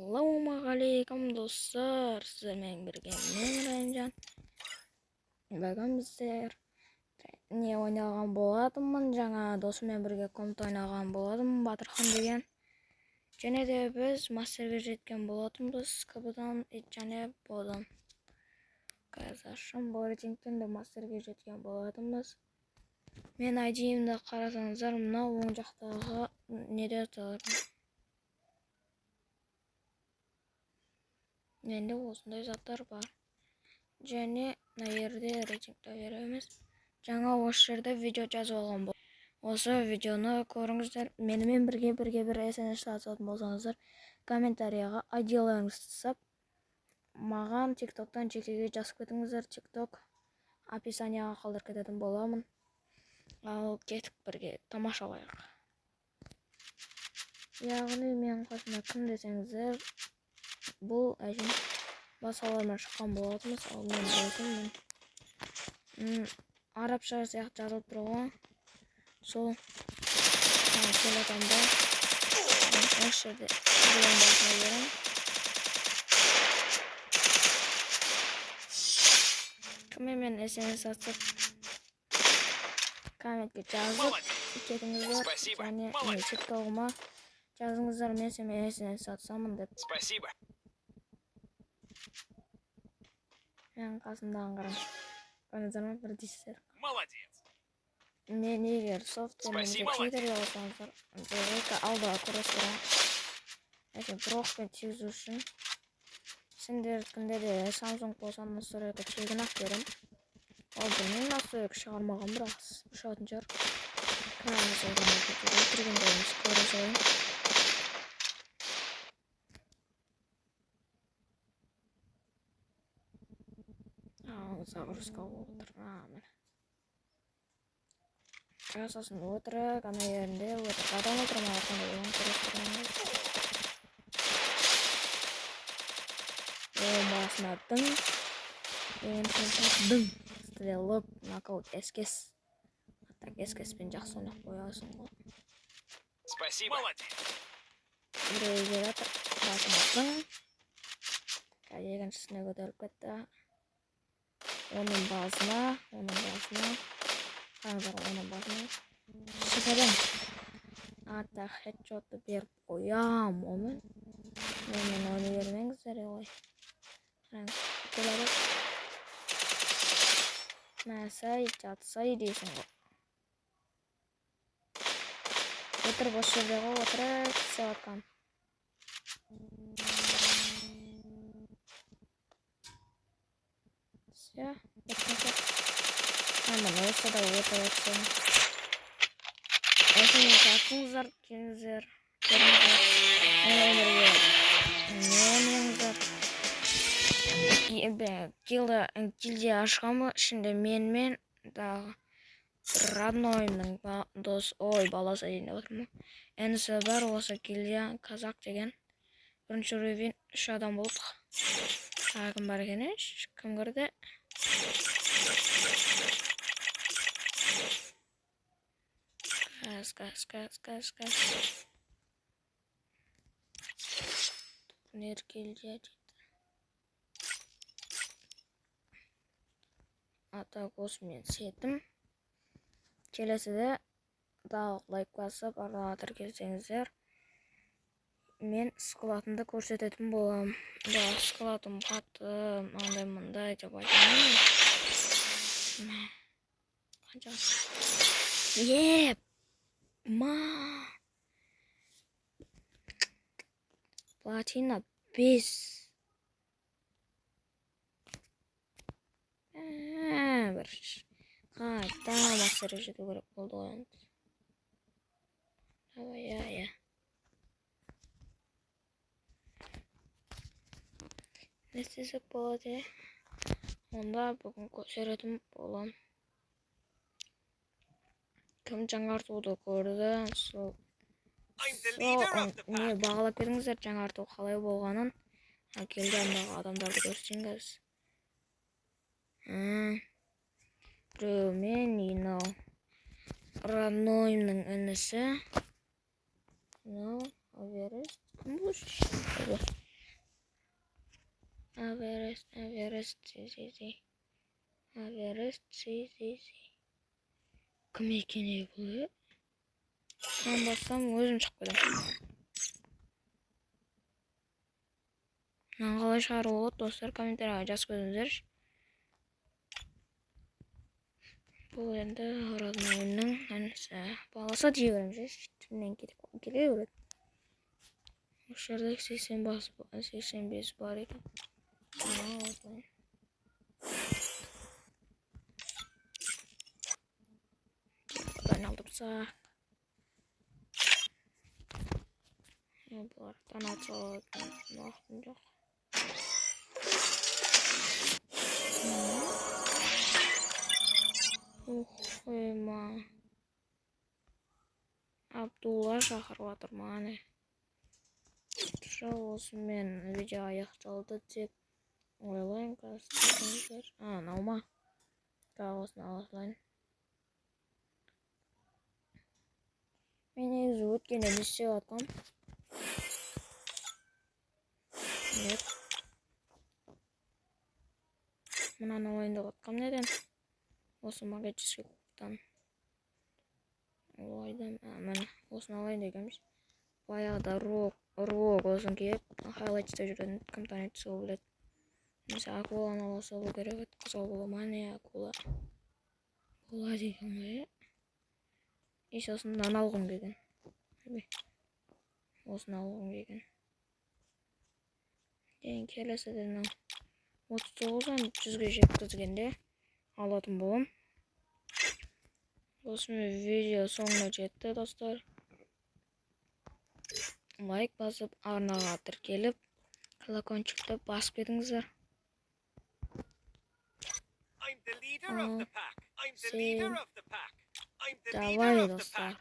Assalamualaikum dostlar. Sizlerle birlikte men Rayıncan. Бүгін біздер не ойнаған болатынмын. Жаңа досыммен бірге комната ойнаған болатынмын, Батырхан деген. Және де біз мастерге жеткен болатынбыз. Кабыдан және бодан. Қазашым бұл рейтингтен де мастерге жеткен болатынбыз. Мен айдиімді қарасаңыздар, мынау оң жақтағы неде тұрады. Енді осындай заттар бар. Және мына жерде рейтингті береміз. Жаңа осы жерде видео жазып алған бол. Осы видеоны көріңіздер. Менімен бірге бір SMS жазатын болсаңыздар, комментарияға айдияларыңызды тастап, маған TikToktан жекеге жазып кетіңіздер. TikTok описанияға қалдырып кететін боламын. Ал кетіп бірге тамашалайық. Яғни мен қасымда кім десеңіздер, бұл әжім басқалармен шыққан болатынбыз. Ал мен досыммын. Арабша сияқты жазылып тұрған. Сол телефонда осы жерде білген басына берем. Кіммен SMS атып комментке жазып кетіңіздер. Және TikTok'ыма жазыңыздар, мен сенімен SMS атсамын деп. Мен қасымдаған қарам. Қаныздарма бір дейсіздер. Молодец. Мен егер софтвермен читерге болсаңыздар, екі алда көресіздер. Брокпен тегізу үшін сендердікінде де Samsung болса настройка тегін ақ берем. Ол білмеймін, настройка шығармаған бірақ шығатын шығар. Крайне жолдан отыргендеріміз көре жойын. Загрузка отыр. Жасасын өтірік, ана ерінде өтірік адам отырмай қандай оған көрестіріңіз. Басына дың. Дың. Стрелок, нокаут, эскес. Так, эскеспен жақсы ойнақ қоясың ғой. Спасибо. Молодец. Регулятор басына дың. Екіншісіне көтеріліп кетті. Оның басына. Қаңыздар оның басына. Шықадым. Ата хедшотты беріп қоям оның. Мен оны бермеңіздер ғой. Келеді. Мәсай, жатсай дейсің ғой. Отырып осы жерде ғой, отырып севатқан. Все, өткенсек. Мен осы да отырып. Осыны жатыңыздар, келіңіздер. Гилде ашқамы ішінде менмен дағы роднойымның дос баласы дейінде отырмын. Әнісі бар осы гилде казак деген. Бірінші уровень 3 адам болдық. Кім бар екен еш? Кім көрді? Қаз. Неркелде дейді. Ата мен сетім. Келесіде дағы лайк басып, аралатыр келсеңіздер. Мен скылатымды көрсететін болам. Скылатым қатты, маңдай деп айтамын. Қанша? Еп! Платина 5. Қайта мастері жету керек болды ғой. Давай. Не істесек болады? Онда бүгін көшеретім болам. Кім жаңартуды көрді? Не бағалап кетіңіздер жаңарту қалай болғанын. Келгендағы адамдарды көрсеңіз. Біреу мен инау роднойымның інісі. Аверіст. Кім бұл? Кім екен бұл? Мен бассам өзім шығып кетем. Мынаны қалай шығарып болады, достар, комментарийға жазып өтіңіздерші. Бұл енді родной ойынның баласы дей береміз, түбінен келе береді. Осы жерде 85 бар екен. Осылай. Бұдан алдырсақ. Бұлардан атсалатын уақытым жоқ. Ойма. Абдулла шақырып жатыр маған. Осымен видео аяқталды деп ойлаймын. Мынау ма? Осыны алайын. Мен негізі өткенде не істеп жатқам? Мынаны алайын деп жатқам неден? Осы магический кубтан. Міне, осыны алайын дегенбіз. Баяғыда рок осын кеп, хайлайтста жүретін кім танитса ол біледі. Немесе акуланы алса бұл керек еді. Қызыл бола ма не акула? Бола деген ғой. Сосын мынаны алғым келген. Осыны алғым келген. Кейін келесіден 39-дан 100-ге жеткізгенде алатын болам. Осымен видео соңына жетті, достар. Лайк басып, арнаға тіркеліп, колокольчикті басып кетіңіздер. Давай, достар.